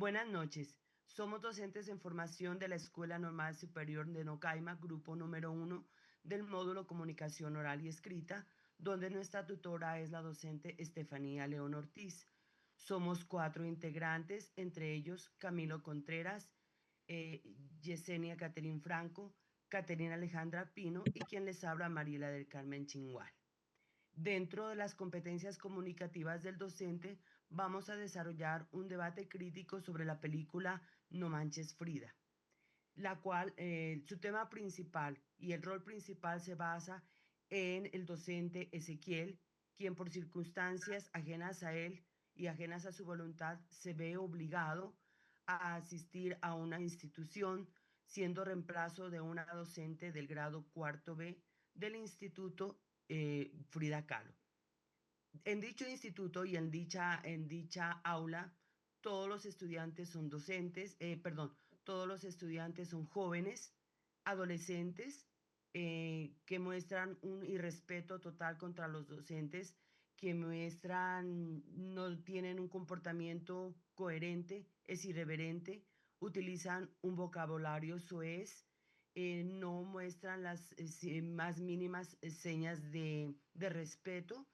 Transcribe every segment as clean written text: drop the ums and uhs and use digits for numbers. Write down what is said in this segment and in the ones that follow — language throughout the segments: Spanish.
Buenas noches. Somos docentes en formación de la Escuela Normal Superior de Nocaima, grupo número 1 del módulo Comunicación Oral y Escrita, donde nuestra tutora es la docente Estefanía León Ortiz. Somos 4 integrantes, entre ellos Camilo Contreras, Yesenia Caterín Franco, Caterina Alejandra Pino y quien les habla Mariela del Carmen Chingual. Dentro de las competencias comunicativas del docente, vamos a desarrollar un debate crítico sobre la película No Manches Frida, la cual su tema principal y el rol principal se basa en el docente Ezequiel, quien por circunstancias ajenas a él y ajenas a su voluntad se ve obligado a asistir a una institución, siendo reemplazo de una docente del grado cuarto B del Instituto Frida Kahlo. En dicho instituto y en dicha aula, todos los estudiantes son docentes, perdón, todos los estudiantes son jóvenes, adolescentes, que muestran un irrespeto total contra los docentes, que muestran, no tienen un comportamiento coherente, es irreverente, utilizan un vocabulario soez, no muestran las más mínimas señas de respeto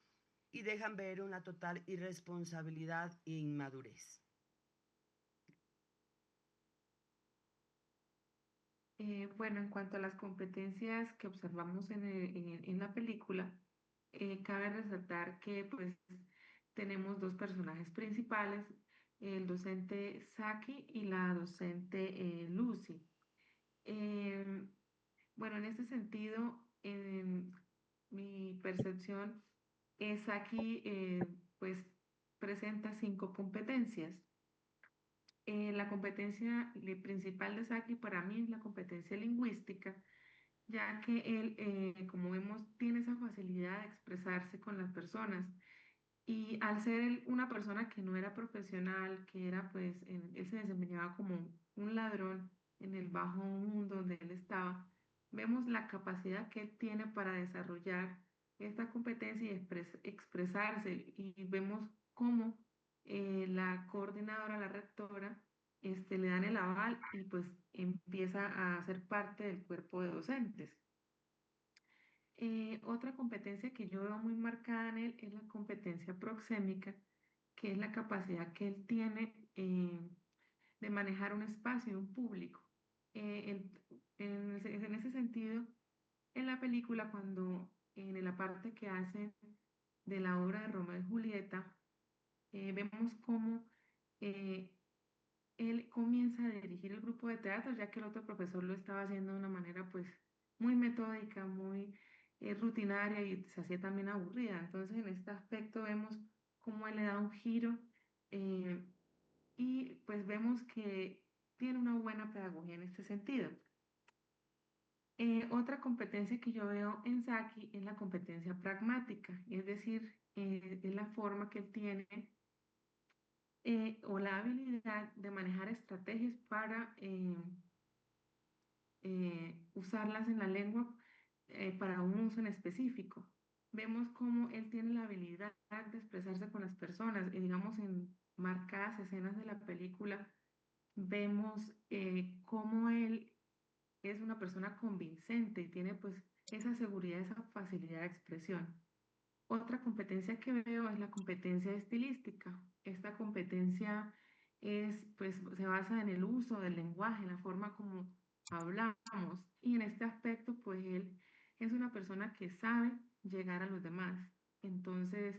y dejan ver una total irresponsabilidad e inmadurez. Bueno, en cuanto a las competencias que observamos en la película, cabe resaltar que pues tenemos dos personajes principales, el docente Saki y la docente Lucy. Em, bueno, en este sentido, en mi percepción, Saki pues presenta 5 competencias. La competencia principal de Saki para mí es la competencia lingüística, ya que él, como vemos, tiene esa facilidad de expresarse con las personas. Y al ser él una persona que no era profesional, que era pues, él se desempeñaba como un ladrón en el bajo mundo donde él estaba, vemos la capacidad que él tiene para desarrollar esta competencia y expresarse. Y vemos cómo la coordinadora, la rectora, le dan el aval y pues empieza a ser parte del cuerpo de docentes. Otra competencia que yo veo muy marcada en él es la competencia proxémica, que es la capacidad que él tiene de manejar un espacio, un público. En ese sentido, en la película, cuando en la parte que hacen de la obra de Romeo y Julieta, vemos cómo eh, él comienza a dirigir el grupo de teatro, ya que el otro profesor lo estaba haciendo de una manera pues muy metódica, muy rutinaria y se hacía también aburrida. Entonces en este aspecto vemos cómo él le da un giro eh, y pues vemos que tiene una buena pedagogía en este sentido. Otra competencia que yo veo en Saki es la competencia pragmática, es decir, es la forma que él tiene o la habilidad de manejar estrategias para usarlas en la lengua para un uso en específico. Vemos cómo él tiene la habilidad de expresarse con las personas y digamos en marcadas escenas de la película, vemos cómo él es una persona convincente y tiene pues esa seguridad, esa facilidad de expresión. Otra competencia que veo es la competencia estilística. Esta competencia pues, se basa en el uso del lenguaje, en la forma como hablamos. Y en este aspecto, pues él es una persona que sabe llegar a los demás. Entonces,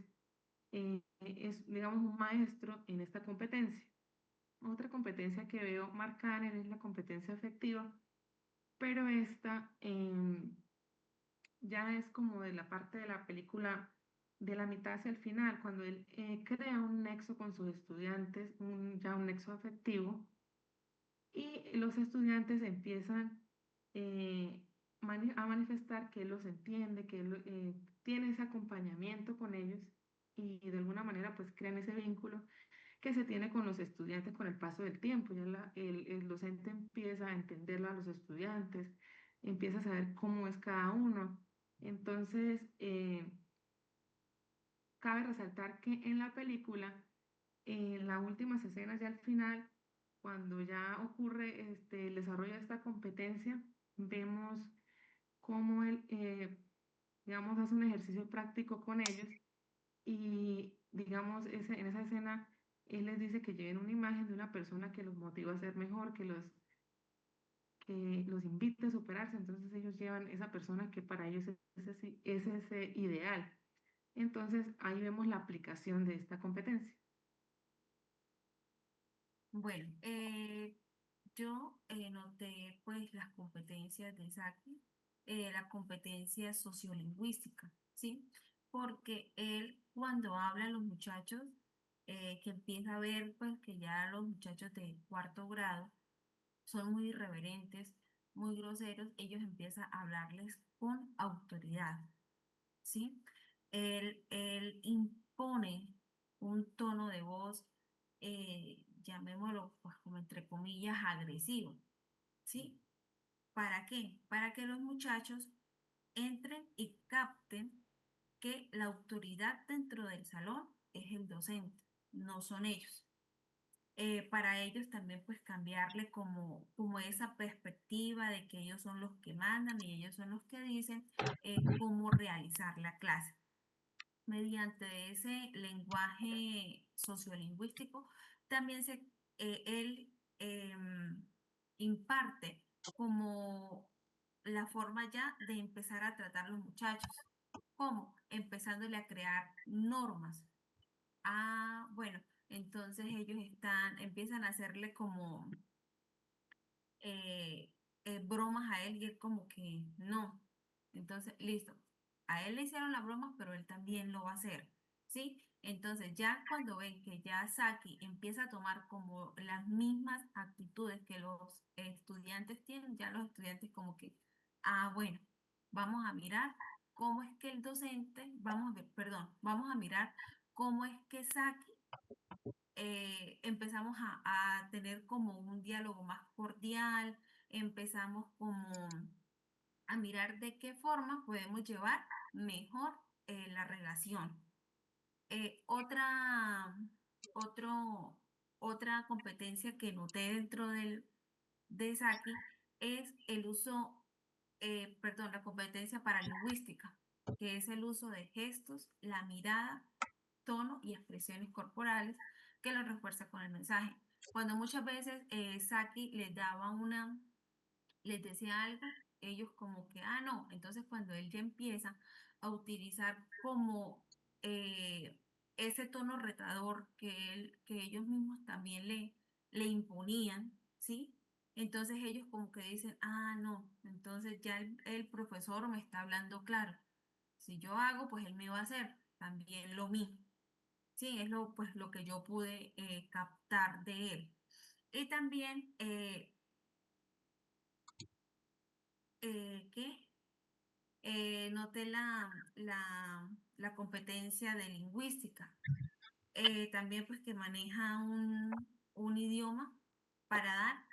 es, digamos, un maestro en esta competencia. Otra competencia que veo marcada en él es la competencia afectiva, pero esta ya es como de la parte de la película, de la mitad hacia el final, cuando él crea un nexo con sus estudiantes, ya un nexo afectivo, y los estudiantes empiezan a manifestar que él los entiende, que él tiene ese acompañamiento con ellos y de alguna manera pues crean ese vínculo que se tiene con los estudiantes con el paso del tiempo. Ya el docente empieza a entenderlo a los estudiantes, empieza a saber cómo es cada uno. Entonces, cabe resaltar que en la película, en las últimas escenas, ya al final, cuando ya ocurre el desarrollo de esta competencia, vemos cómo él, digamos, hace un ejercicio práctico con ellos y, digamos, en esa escena, él les dice que lleven una imagen de una persona que los motiva a ser mejor, que los invite a superarse. Entonces ellos llevan esa persona que para ellos es ese ideal. Entonces ahí vemos la aplicación de esta competencia. Bueno, yo noté pues las competencias de Saki, la competencia sociolingüística, ¿sí? Porque él cuando habla a los muchachos, que empieza a ver pues que ya los muchachos de cuarto grado son muy irreverentes, muy groseros, ellos empiezan a hablarles con autoridad, ¿sí? Él impone un tono de voz, llamémoslo pues como entre comillas agresivo, ¿sí? ¿Para qué? Para que los muchachos entren y capten que la autoridad dentro del salón es el docente, no son ellos. Para ellos también pues cambiarle como esa perspectiva de que ellos son los que mandan y ellos son los que dicen cómo realizar la clase mediante ese lenguaje sociolingüístico, también él imparte como la forma ya de empezar a tratar a los muchachos. ¿Cómo? Empezándole a crear normas. Ah, bueno, entonces ellos empiezan a hacerle como eh, bromas a él y él como que no. Entonces, listo. A él le hicieron la broma, pero él también lo va a hacer, ¿sí? Entonces, ya cuando ven que ya Saki empieza a tomar como las mismas actitudes que los estudiantes tienen, ya los estudiantes como que, ah, bueno, vamos a mirar cómo es que el docente, vamos a ver, perdón, vamos a mirar cómo es que Saki empezamos a tener como un diálogo más cordial, empezamos como a mirar de qué forma podemos llevar mejor la relación. Eh, otra, otro, otra competencia que noté dentro de Saki es el uso, perdón, la competencia paralingüística, que es el uso de gestos, la mirada, tono y expresiones corporales que lo refuerza con el mensaje. Cuando muchas veces Saki les decía algo, ellos como que, ah, no. Entonces cuando él ya empieza a utilizar como eh, ese tono retador que ellos mismos también le imponían, ¿sí? Entonces ellos como que dicen, ah, no, entonces ya el profesor me está hablando claro. Si yo hago, pues él me va a hacer también lo mismo. Sí, es pues, lo que yo pude captar de él. Y también, ¿qué? Noté la competencia de lingüística. También pues que maneja un idioma para dar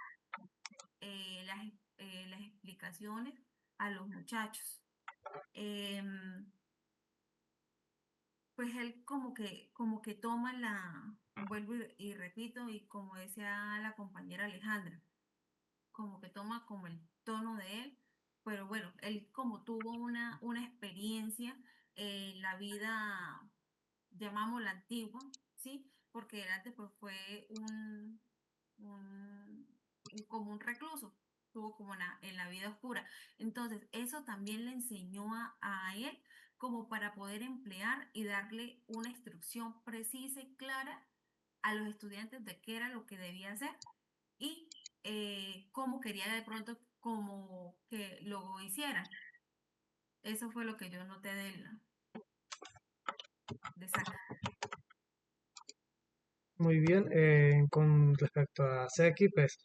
las explicaciones a los muchachos. Em, pues él como que toma vuelvo y repito, y como decía la compañera Alejandra, como que toma como el tono de él, pero bueno, él como tuvo una experiencia en la vida, llamámosla antigua, ¿sí? Porque él antes pues fue como un recluso, estuvo como en la vida oscura. Entonces, eso también le enseñó a él como para poder emplear y darle una instrucción precisa y clara a los estudiantes de qué era lo que debía hacer y cómo quería de pronto como que lo hicieran. Eso fue lo que yo noté de Saki. Muy bien, con respecto a Seki, pues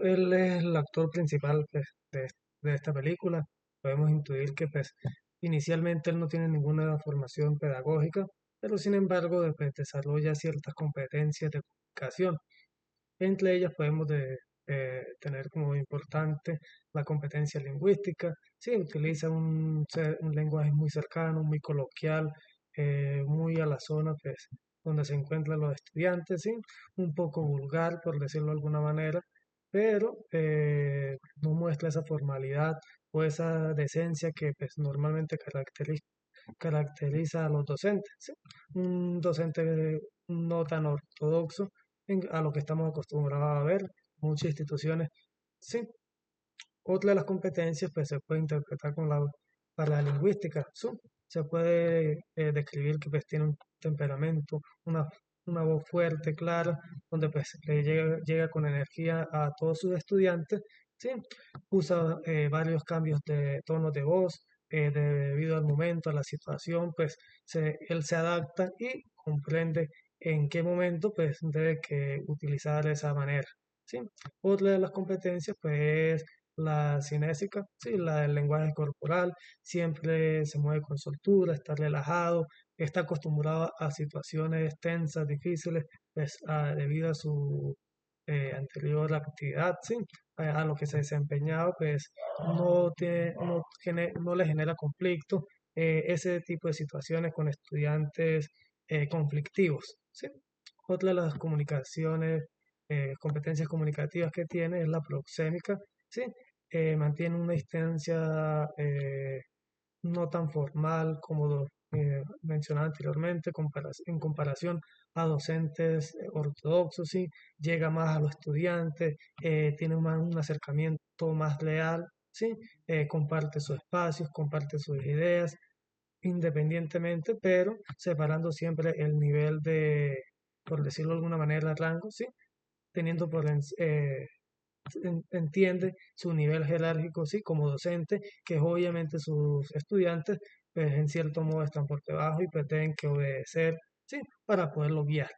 él es el actor principal pues, de esta película. Podemos intuir que pues inicialmente él no tiene ninguna formación pedagógica, pero sin embargo pues, desarrolla ciertas competencias de comunicación. Entre ellas podemos tener como importante la competencia lingüística. Sí, utiliza un lenguaje muy cercano, muy coloquial, muy a la zona, pues donde se encuentran los estudiantes, ¿sí? Un poco vulgar, por decirlo de alguna manera, pero no muestra esa formalidad o esa decencia que pues, normalmente caracteriza a los docentes, ¿sí? Un docente no tan ortodoxo a lo que estamos acostumbrados a ver, muchas instituciones, sí. Otra de las competencias pues, se puede interpretar con la paralingüística, ¿sí? Se puede describir que pues, tiene un temperamento, una voz fuerte, clara, donde pues, llega con energía a todos sus estudiantes, ¿sí? Usa varios cambios de tono de voz, debido al momento, a la situación, pues él se adapta y comprende en qué momento pues debe que utilizar esa manera, ¿sí? Otra de las competencias pues es la cinésica, ¿sí? La del lenguaje corporal, siempre se mueve con soltura, está relajado, está acostumbrado a situaciones tensas, difíciles, pues debido a su anterior actividad, ¿sí? A lo que se desempeñaba, pues no le genera conflicto ese tipo de situaciones con estudiantes conflictivos, ¿sí? Otra de las competencias comunicativas que tiene es la proxémica, ¿sí? Mantiene una distancia no tan formal como mencionaba anteriormente, en comparación a docentes ortodoxos, ¿sí? Llega más a los estudiantes, tiene un acercamiento más leal, ¿sí? Comparte sus espacios, comparte sus ideas, independientemente, pero separando siempre el nivel de, por decirlo de alguna manera, rango, ¿sí? Teniendo entiende su nivel jerárquico, sí, como docente, que obviamente sus estudiantes, pues en cierto modo están por debajo y pues tienen que obedecer, sí, para poderlo guiar.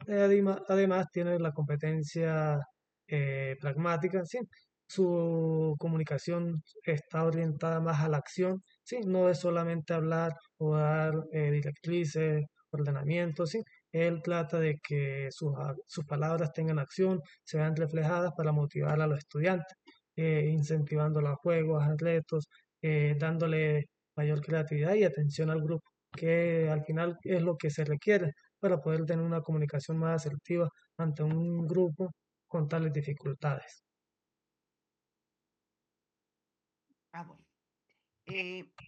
Además, tiene la competencia pragmática, ¿sí? Su comunicación está orientada más a la acción, ¿sí? No es solamente hablar o dar directrices, ordenamientos, ¿sí? Él trata de que sus palabras tengan acción, se vean reflejadas para motivar a los estudiantes, incentivándolos a juegos, a retos, dándole mayor creatividad y atención al grupo, que al final es lo que se requiere para poder tener una comunicación más asertiva ante un grupo con tales dificultades. Ah, bueno.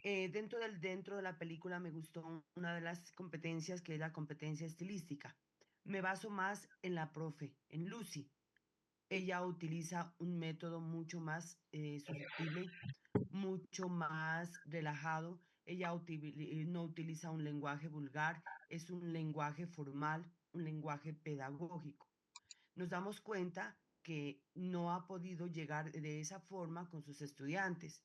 Dentro de la película me gustó una de las competencias que es la competencia estilística. Me baso más en la profe, en Lucy. Ella utiliza un método mucho más susceptible, mucho más relajado. Ella no utiliza un lenguaje vulgar, es un lenguaje formal, un lenguaje pedagógico. Nos damos cuenta que no ha podido llegar de esa forma con sus estudiantes.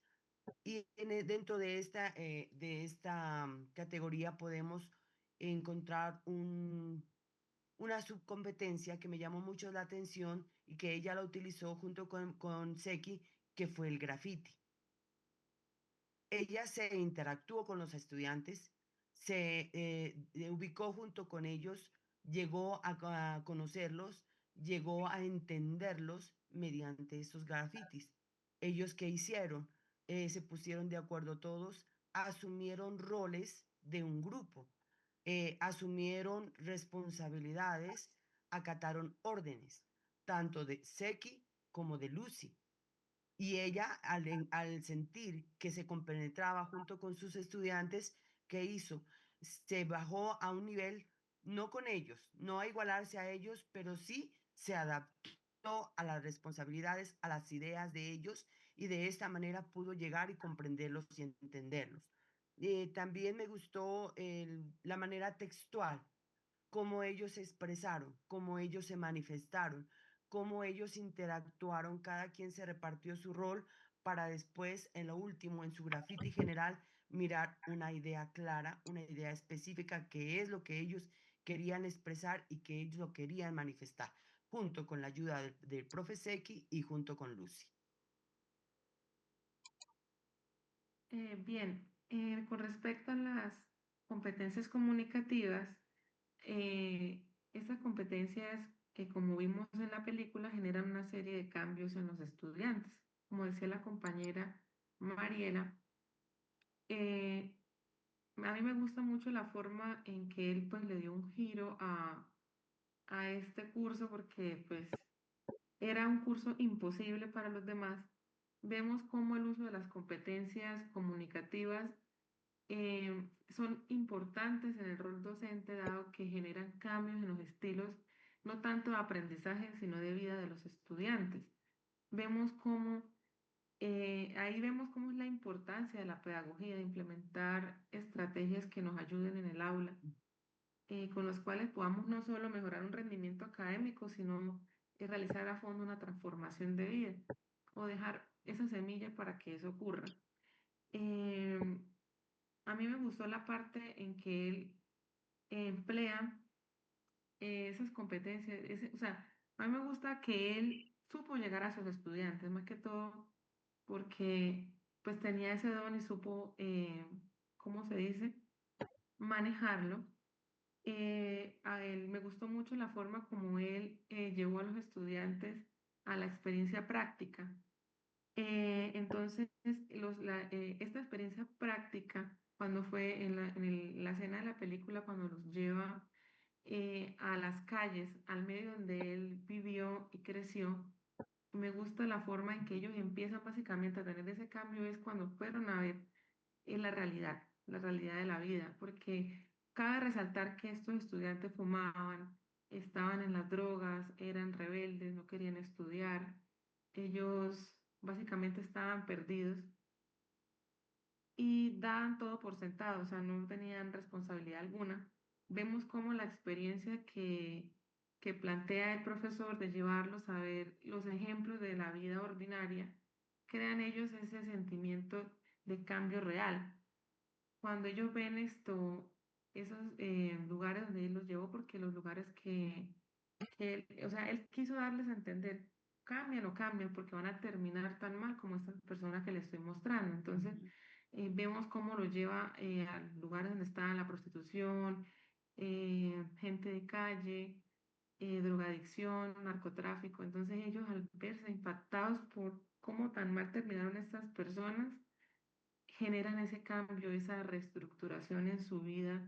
Y dentro de esta categoría podemos encontrar una subcompetencia que me llamó mucho la atención y que ella la utilizó junto con Seki, que fue el graffiti. Ella se interactuó con los estudiantes, se ubicó junto con ellos, llegó a conocerlos, llegó a entenderlos mediante esos grafitis. ¿Ellos qué hicieron? Se pusieron de acuerdo todos, asumieron roles de un grupo, asumieron responsabilidades, acataron órdenes, tanto de Seki como de Lucy. Y ella, al sentir que se compenetraba junto con sus estudiantes, ¿qué hizo? Se bajó a un nivel, no con ellos, no a igualarse a ellos, pero sí se adaptó a las responsabilidades, a las ideas de ellos y de esta manera pudo llegar y comprenderlos y entenderlos. También me gustó la manera textual, cómo ellos se expresaron, cómo ellos se manifestaron, cómo ellos interactuaron, cada quien se repartió su rol para después, en lo último, en su grafiti general, mirar una idea clara, una idea específica, que es lo que ellos querían expresar y que ellos lo querían manifestar, junto con la ayuda del profe Seki y junto con Lucy. Bien, con respecto a las competencias comunicativas, estas competencias que como vimos en la película generan una serie de cambios en los estudiantes. Como decía la compañera Mariela, eh, A mí me gusta mucho la forma en que él pues le dio un giro a este curso porque pues era un curso imposible para los demás. Vemos cómo el uso de las competencias comunicativas son importantes en el rol docente, dado que generan cambios en los estilos, no tanto de aprendizaje, sino de vida de los estudiantes. Vemos cómo, ahí vemos cómo es la importancia de la pedagogía, de implementar estrategias que nos ayuden en el aula, con los cuales podamos no solo mejorar un rendimiento académico, sino realizar a fondo una transformación de vida o dejar esa semilla para que eso ocurra. Em, a mí me gustó la parte en que él emplea esas competencias, o sea, a mí me gusta que él supo llegar a sus estudiantes, más que todo porque pues tenía ese don y supo, ¿cómo se dice?, manejarlo. A él me gustó mucho la forma como él llevó a los estudiantes a la experiencia práctica. Entonces, esta experiencia práctica, cuando fue en la escena de la película, cuando los lleva a las calles, al medio donde él vivió y creció, me gusta la forma en que ellos empiezan básicamente a tener ese cambio, es cuando fueron a ver la realidad de la vida, porque cabe resaltar que estos estudiantes fumaban, estaban en las drogas, eran rebeldes, no querían estudiar, ellos básicamente estaban perdidos y daban todo por sentado, o sea, no tenían responsabilidad alguna. Vemos cómo la experiencia que plantea el profesor de llevarlos a ver los ejemplos de la vida ordinaria, crean ellos ese sentimiento de cambio real. Cuando ellos ven esto, esos lugares donde él los llevó, porque los lugares o sea, él quiso darles a entender, cambian o cambian, porque van a terminar tan mal como estas personas que les estoy mostrando. Entonces, vemos cómo los lleva a lugares donde está la prostitución, gente de calle, drogadicción, narcotráfico. Entonces, ellos al verse impactados por cómo tan mal terminaron estas personas, generan ese cambio, esa reestructuración en su vida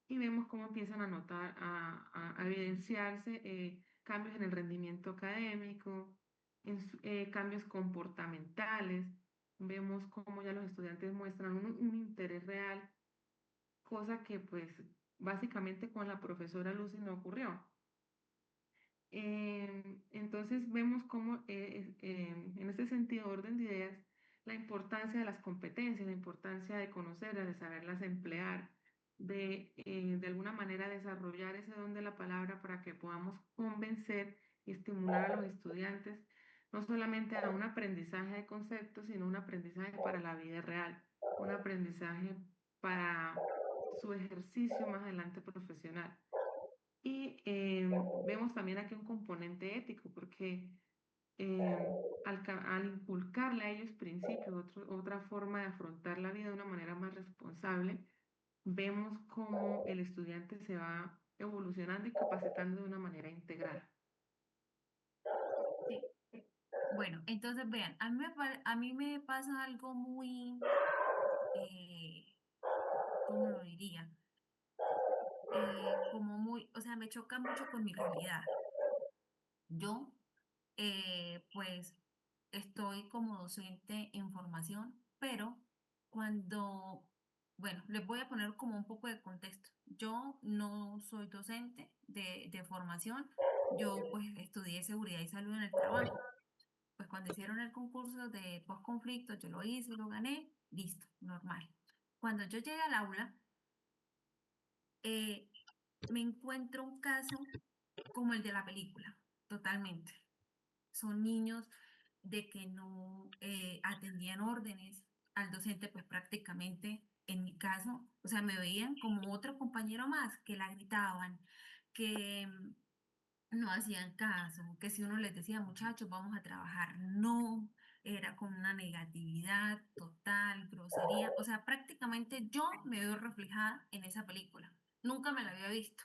y vemos cómo empiezan a notar, a evidenciarse cambios en el rendimiento académico, cambios comportamentales. Vemos cómo ya los estudiantes muestran un interés real, cosa que pues básicamente con la profesora Lucy no ocurrió. Entonces vemos cómo en este sentido, orden de ideas, la importancia de las competencias, la importancia de conocerlas, de saberlas emplear, de alguna manera desarrollar ese don de la palabra para que podamos convencer y estimular a los estudiantes, no solamente a un aprendizaje de conceptos, sino un aprendizaje para la vida real, un aprendizaje para su ejercicio más adelante profesional. Y vemos también aquí un componente ético, porque al inculcarle a ellos principios, otra forma de afrontar la vida de una manera más responsable, vemos cómo el estudiante se va evolucionando y capacitando de una manera integral. Sí. Bueno, entonces vean, a mí me pasa algo muy, eh, ¿cómo lo diría? Como muy, o sea, me choca mucho con mi realidad. Yo, pues, estoy como docente en formación, pero cuando, bueno, les voy a poner como un poco de contexto. Yo no soy docente de formación, yo pues estudié seguridad y salud en el trabajo. Pues cuando hicieron el concurso de postconflicto, yo lo hice, lo gané, listo, normal. Cuando yo llegué al aula, eh, me encuentro un caso como el de la película, totalmente. Son niños de que no atendían órdenes al docente, pues prácticamente, en mi caso, o sea, me veían como otro compañero más, que la gritaban, que no hacían caso, que si uno les decía, muchachos, vamos a trabajar, no, era con una negatividad total, grosería, o sea, prácticamente yo me veo reflejada en esa película, nunca me la había visto.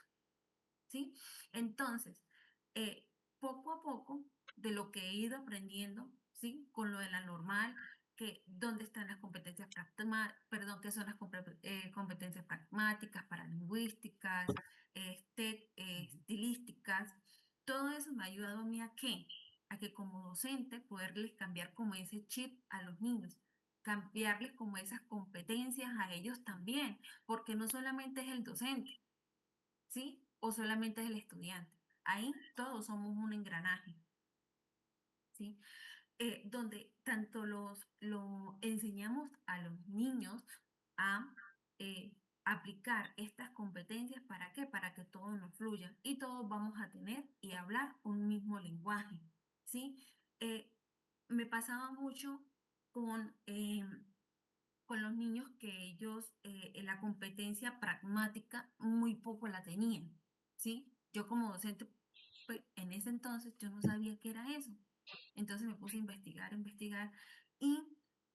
¿Sí? Entonces, poco a poco, de lo que he ido aprendiendo, ¿sí? Con lo de la normal, dónde están las competencias perdón, qué son las competencias pragmáticas, paralingüísticas, estilísticas. Todo eso me ha ayudado a mí a que como docente poderles cambiar como ese chip a los niños, cambiarles como esas competencias a ellos también, porque no solamente es el docente, ¿sí? O solamente es el estudiante. Ahí todos somos un engranaje, ¿sí? Donde tanto lo enseñamos a los niños a aplicar estas competencias. ¿Para qué? Para que todo nos fluya y todos vamos a tener y hablar un mismo lenguaje, ¿sí? Eh, Me pasaba mucho con, con los niños que ellos en la competencia pragmática muy poco la tenían, ¿sí? Yo como docente, pues en ese entonces yo no sabía qué era eso. Entonces me puse a investigar y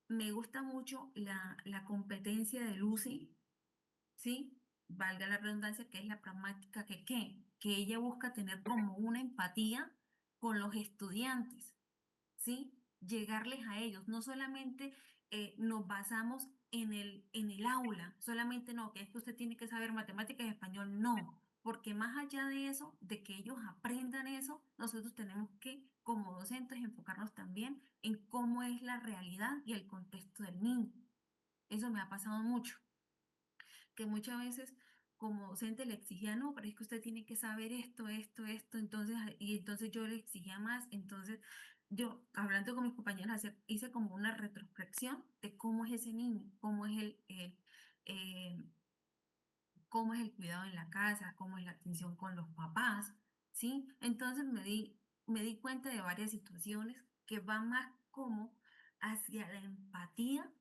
me gusta mucho la competencia de Lucy, ¿sí? Valga la redundancia, que es la pragmática que ella busca tener como una empatía con los estudiantes, ¿sí? Llegarles a ellos. No solamente nos basamos en el aula, solamente no, que es que usted tiene que saber matemáticas y español, no, porque más allá de eso, de que ellos aprendan eso, nosotros tenemos que, como docentes, enfocarnos también en cómo es la realidad y el contexto del niño. Eso me ha pasado mucho, que muchas veces como docente le exigía, no, pero es que usted tiene que saber esto, entonces, y entonces yo le exigía más, entonces yo, hablando con mis compañeros, hice como una retrospección de cómo es ese niño, eh, cómo es el cuidado en la casa, cómo es la atención con los papás, ¿sí? Entonces me di cuenta de varias situaciones que van más como hacia la empatía,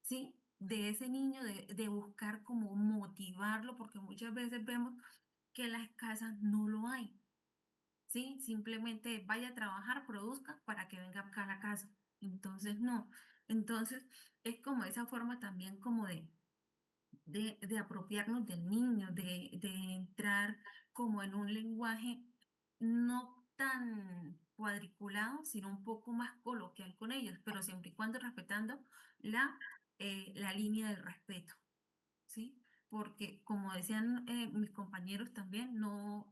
¿sí? De ese niño, de buscar como motivarlo, porque muchas veces vemos que en las casas no lo hay, ¿sí? Simplemente vaya a trabajar, produzca para que venga acá a la casa. Entonces, no. Entonces, es como esa forma también como de apropiarnos del niño, de entrar como en un lenguaje no tan cuadriculado, sino un poco más coloquial con ellos, pero siempre y cuando respetando la, la línea del respeto, ¿sí? Porque como decían mis compañeros también, no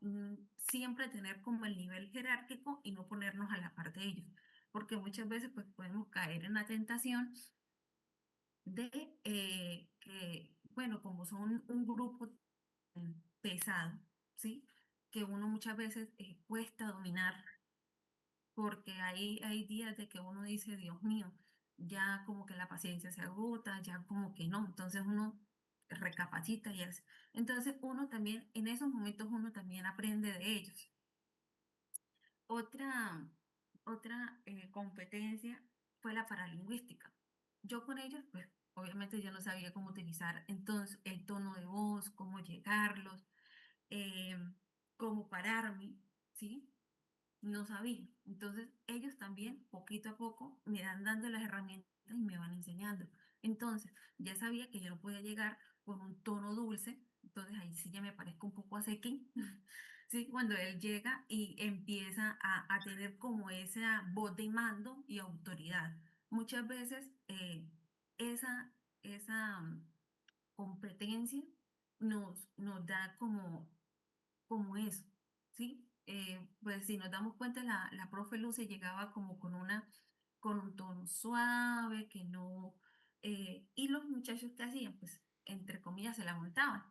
siempre tener como el nivel jerárquico y no ponernos a la par de ellos, porque muchas veces pues podemos caer en la tentación de que, bueno, como son un grupo pesado, ¿sí? Que uno muchas veces cuesta dominar, porque hay días de que uno dice, Dios mío, ya como que la paciencia se agota, ya como que no, entonces uno recapacita y hace. Entonces uno también, en esos momentos uno también aprende de ellos. Otra, otra competencia fue la paralingüística. Yo con ellos, pues obviamente yo no sabía cómo utilizar entonces el tono de voz, cómo llegarlos, eh, cómo pararme, ¿sí? No sabía. Entonces ellos también, poquito a poco, me dan dando las herramientas y me van enseñando. Entonces, ya sabía que yo no podía llegar con un tono dulce, entonces ahí sí ya me parezco un poco a Sequi, ¿sí? Cuando él llega y empieza a tener como esa voz de mando y autoridad. Muchas veces esa competencia nos da como eso, ¿sí? Pues si nos damos cuenta, la profe Luce llegaba como con un tono suave, que no, y los muchachos que hacían, pues, entre comillas, se la montaban.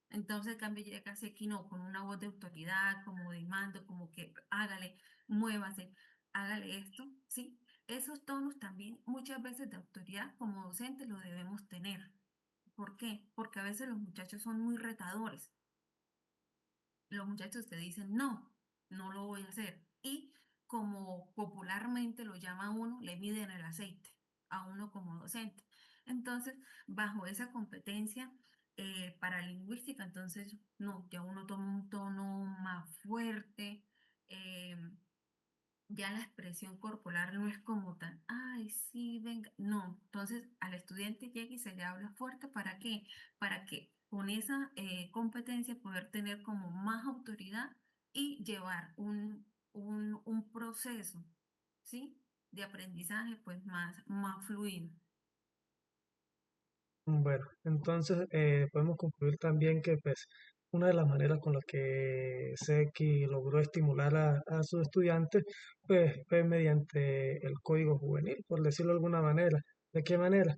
Entonces, en cambio, llega aquí no, con una voz de autoridad, como de mando, como que hágale, muévase, hágale esto, ¿sí? Esos tonos también, muchas veces de autoridad, como docentes, lo debemos tener. ¿Por qué? Porque a veces los muchachos son muy retadores, los muchachos te dicen, no, no lo voy a hacer. Y como popularmente lo llama uno, le miden el aceite a uno como docente. Entonces, bajo esa competencia paralingüística, entonces, no, ya uno toma un tono más fuerte, eh, ya la expresión corporal no es como tan, ay, sí, venga, no. Entonces, al estudiante llega y se le habla fuerte, ¿para qué? Para que con esa competencia poder tener como más autoridad y llevar un proceso, ¿sí? de aprendizaje pues más fluido. Bueno, entonces podemos concluir también que pues una de las maneras con las que Seki logró estimular a sus estudiantes pues fue mediante el código juvenil, por decirlo de alguna manera. ¿De qué manera?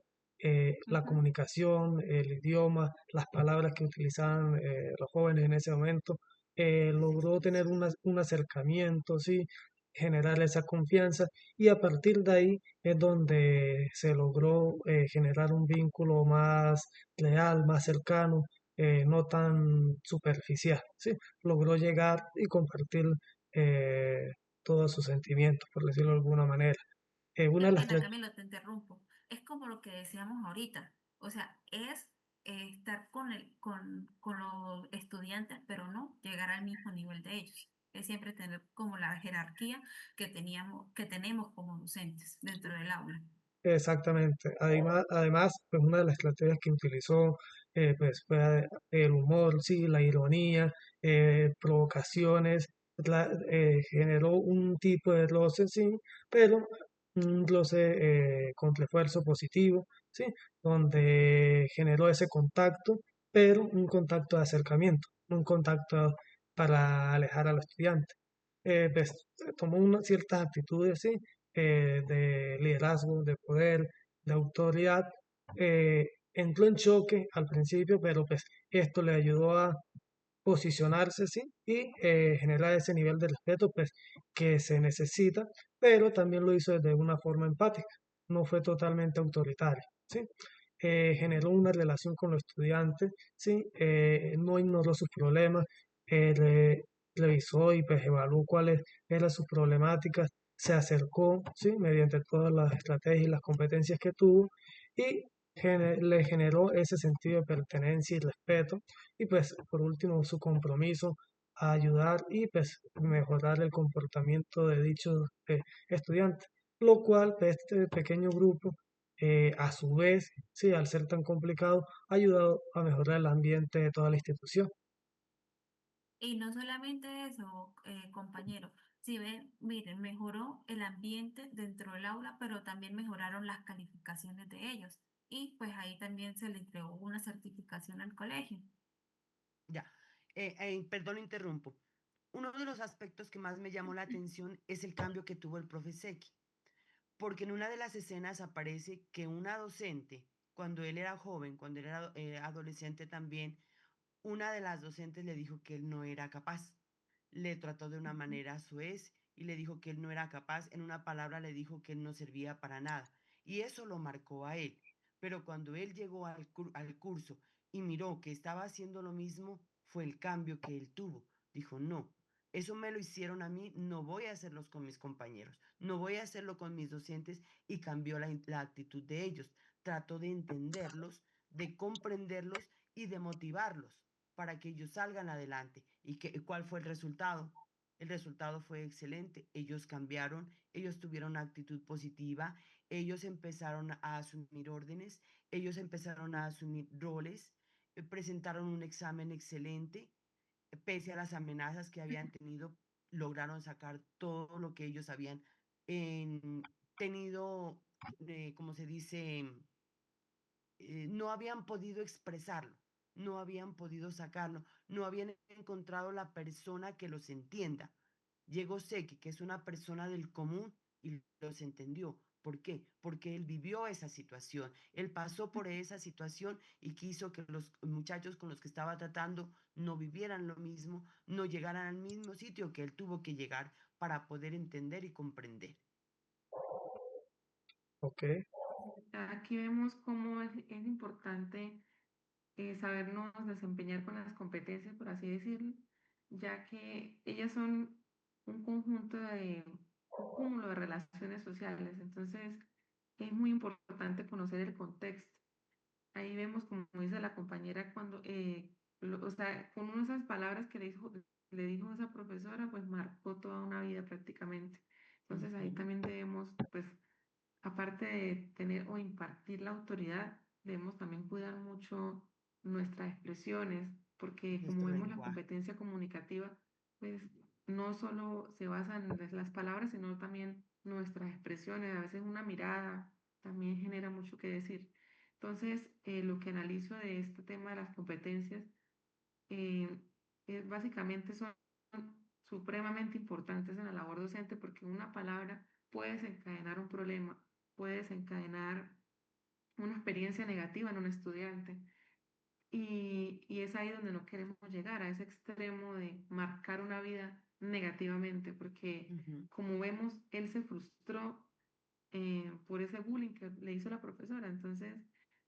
La Ujú. comunicación, el idioma, las palabras que utilizaban los jóvenes en ese momento, Esa logró tener expresión. un acercamiento, sí, generar esa confianza y a partir de ahí es donde se logró generar un vínculo más leal, más cercano, no tan superficial, ¿sí? Logró llegar y compartir eh, todos sus sentimientos, por decirlo de alguna manera. Qué Una de las pena, Camilo, te interrumpo. Es como lo que decíamos ahorita. O sea, es estar con los estudiantes, pero no llegar al mismo nivel de ellos. Es siempre tener como la jerarquía que tenemos como docentes dentro del aula. Exactamente. Además, pues una de las estrategias que utilizó pues fue el humor, sí, la ironía, provocaciones, generó un tipo de roce, sí, pero un roce con refuerzo positivo, sí, donde generó ese contacto, pero un contacto de acercamiento, no un contacto para alejar al estudiante. Pues tomó ciertas actitudes, sí, de liderazgo, de poder, de autoridad. Entró en choque al principio, pero pues esto le ayudó a posicionarse, ¿sí? Y generar ese nivel de respeto, pues, que se necesita, pero también lo hizo de una forma empática, no fue totalmente autoritario, ¿sí? Generó una relación con los estudiantes, ¿sí? No ignoró sus problemas, revisó y pues evaluó cuáles eran sus problemáticas, se acercó, ¿sí? Mediante todas las estrategias y las competencias que tuvo y le generó ese sentido de pertenencia y respeto y pues por último su compromiso a ayudar y pues mejorar el comportamiento de dichos estudiantes, lo cual pues, este pequeño grupo a su vez, sí, al ser tan complicado, ha ayudado a mejorar el ambiente de toda la institución. Y no solamente eso, compañero. Si ven, miren, mejoró el ambiente dentro del aula, pero también mejoraron las calificaciones de ellos. Y pues ahí también se le entregó una certificación al colegio. Ya, perdón, interrumpo. Uno de los aspectos que más me llamó la atención es el cambio que tuvo el profe Seki, porque en una de las escenas aparece que una docente, cuando él era joven, cuando él era adolescente también, una de las docentes le dijo que él no era capaz. Le trató de una Ujú. manera suez y le dijo que él no era capaz. En una palabra le dijo que él no servía para nada. Y eso lo marcó a él. Pero cuando él llegó al curso y miró que estaba haciendo lo mismo, fue el cambio que él tuvo. Dijo, no, eso me lo hicieron a mí, no voy a hacerlo con mis compañeros, no voy a hacerlo con mis docentes y cambió la actitud de ellos. Trató de entenderlos, de comprenderlos y de motivarlos para que ellos salgan adelante. ¿Y cuál fue el resultado? El resultado fue excelente. Ellos cambiaron, ellos tuvieron una actitud positiva, ellos empezaron a asumir órdenes, ellos empezaron a asumir roles, presentaron un examen excelente, pese a las amenazas que habían tenido, lograron sacar todo lo que ellos habían tenido, como se dice, no habían podido expresarlo, no habían podido sacarlo, no habían encontrado la persona que los entienda. Llegó Seki, que es una persona del común, y los entendió. ¿Por qué? Porque él vivió esa situación, él pasó por esa situación y quiso que los muchachos con los que estaba tratando no vivieran lo mismo, no llegaran al mismo sitio que él tuvo que llegar para poder entender y comprender. ¿Ok? Aquí vemos cómo es importante sabernos desempeñar con las competencias, por así decirlo, ya que ellas son un conjunto un cúmulo de relaciones sociales. Entonces, es muy importante conocer el contexto. Ahí vemos, como dice la compañera, cuando, o sea, con una de esas palabras que le dijo esa profesora, pues marcó toda una vida prácticamente. Entonces, ahí Ujú. también debemos, pues, aparte de tener o impartir la autoridad, debemos también cuidar mucho nuestras expresiones, porque como Nuestro vemos la lenguaje. competencia comunicativa, pues no solo se basa en las palabras, sino también nuestras expresiones. A veces una mirada también genera mucho que decir. Entonces, lo que analizo de este tema de las competencias eh, básicamente son supremamente importantes en la labor docente porque una palabra puede desencadenar un problema, puede desencadenar una experiencia negativa en un estudiante. Y es ahí donde no queremos llegar, a ese extremo de marcar una vida negativamente, porque Ujú. como vemos, él se frustró por ese bullying que le hizo la profesora. Entonces,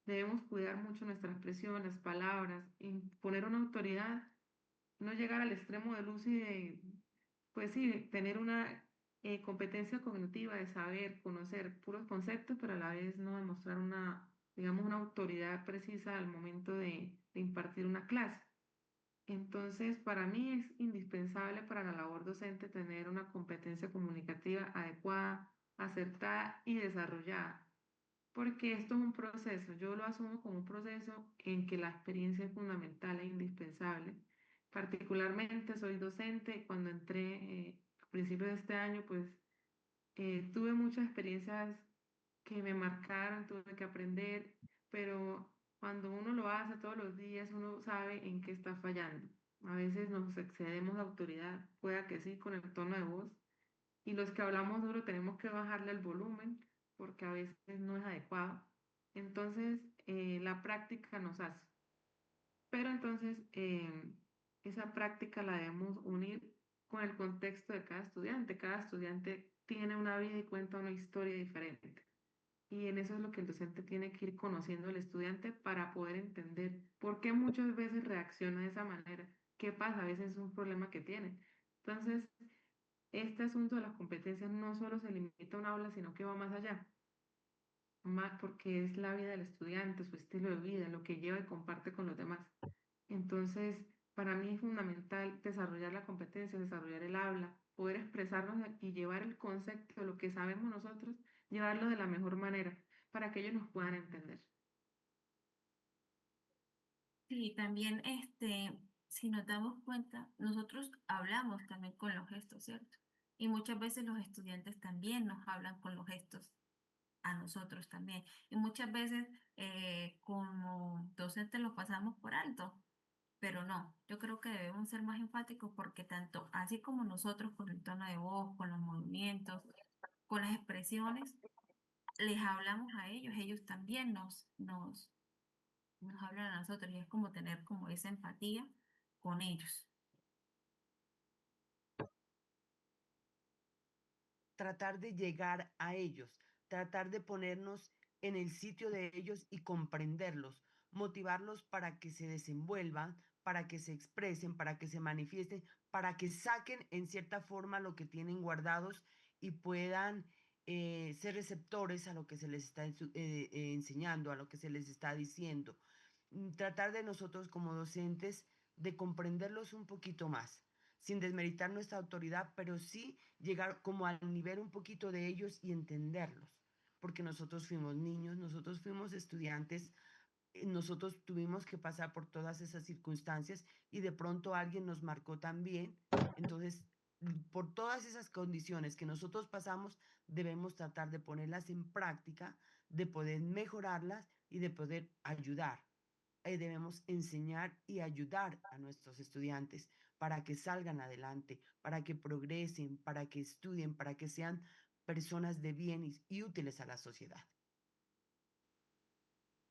debemos cuidar mucho nuestra expresión, las palabras, imponer una autoridad, no llegar al extremo del uso y de, pues sí, tener una competencia cognitiva de saber, conocer puros conceptos, pero a la vez no demostrar una, digamos, una autoridad precisa al momento de impartir una clase. Entonces, para mí es indispensable para la labor docente tener una competencia comunicativa adecuada, acertada y desarrollada, porque esto es un proceso, yo lo asumo como un proceso en que la experiencia es fundamental e indispensable. Particularmente soy docente y cuando entré a principios de este año, pues tuve muchas experiencias que me marcaron, tuve que aprender, pero cuando uno lo hace todos los días, uno sabe en qué está fallando. A veces nos excedemos de autoridad, pueda que sí, con el tono de voz, y los que hablamos duro tenemos que bajarle el volumen porque a veces no es adecuado. Entonces, la práctica nos hace. Pero entonces, esa práctica la debemos unir con el contexto de cada estudiante. Cada estudiante tiene una vida y cuenta una historia diferente. Y en eso es lo que el docente tiene que ir conociendo al estudiante para poder entender por qué muchas veces reacciona de esa manera. ¿Qué pasa? A veces es un problema que tiene. Entonces, este asunto de las competencias no solo se limita a un aula, sino que va más allá, más porque es la vida del estudiante, su estilo de vida, lo que lleva y comparte con los demás. Entonces, para mí es fundamental desarrollar la competencia, desarrollar el habla, poder expresarnos y llevar el concepto de lo que sabemos nosotros, llevarlo de la mejor manera para que ellos nos puedan entender. Sí, también si nos damos cuenta, nosotros hablamos también con los gestos, ¿cierto? Y muchas veces los estudiantes también nos hablan con los gestos a nosotros también. Y muchas veces como docentes lo pasamos por alto, pero no, yo creo que debemos ser más enfáticos porque tanto así como nosotros con el tono de voz, con los movimientos, con las expresiones, les hablamos a ellos, ellos también nos hablan a nosotros y es como tener como esa empatía con ellos. Tratar de llegar a ellos, tratar de ponernos en el sitio de ellos y comprenderlos, motivarlos para que se desenvuelvan, para que se expresen, para que se manifiesten, para que saquen en cierta forma lo que tienen guardados y puedan ser receptores a lo que se les está enseñando, a lo que se les está diciendo. Tratar de nosotros como docentes de comprenderlos un poquito más, sin desmeritar nuestra autoridad, pero sí llegar como al nivel un poquito de ellos y entenderlos, porque nosotros fuimos niños, nosotros fuimos estudiantes, nosotros tuvimos que pasar por todas esas circunstancias y de pronto alguien nos marcó también. Entonces, por todas esas condiciones que nosotros pasamos, debemos tratar de ponerlas en práctica, de poder mejorarlas y de poder ayudar. Debemos enseñar y ayudar a nuestros estudiantes para que salgan adelante, para que progresen, para que estudien, para que sean personas de bien y útiles a la sociedad.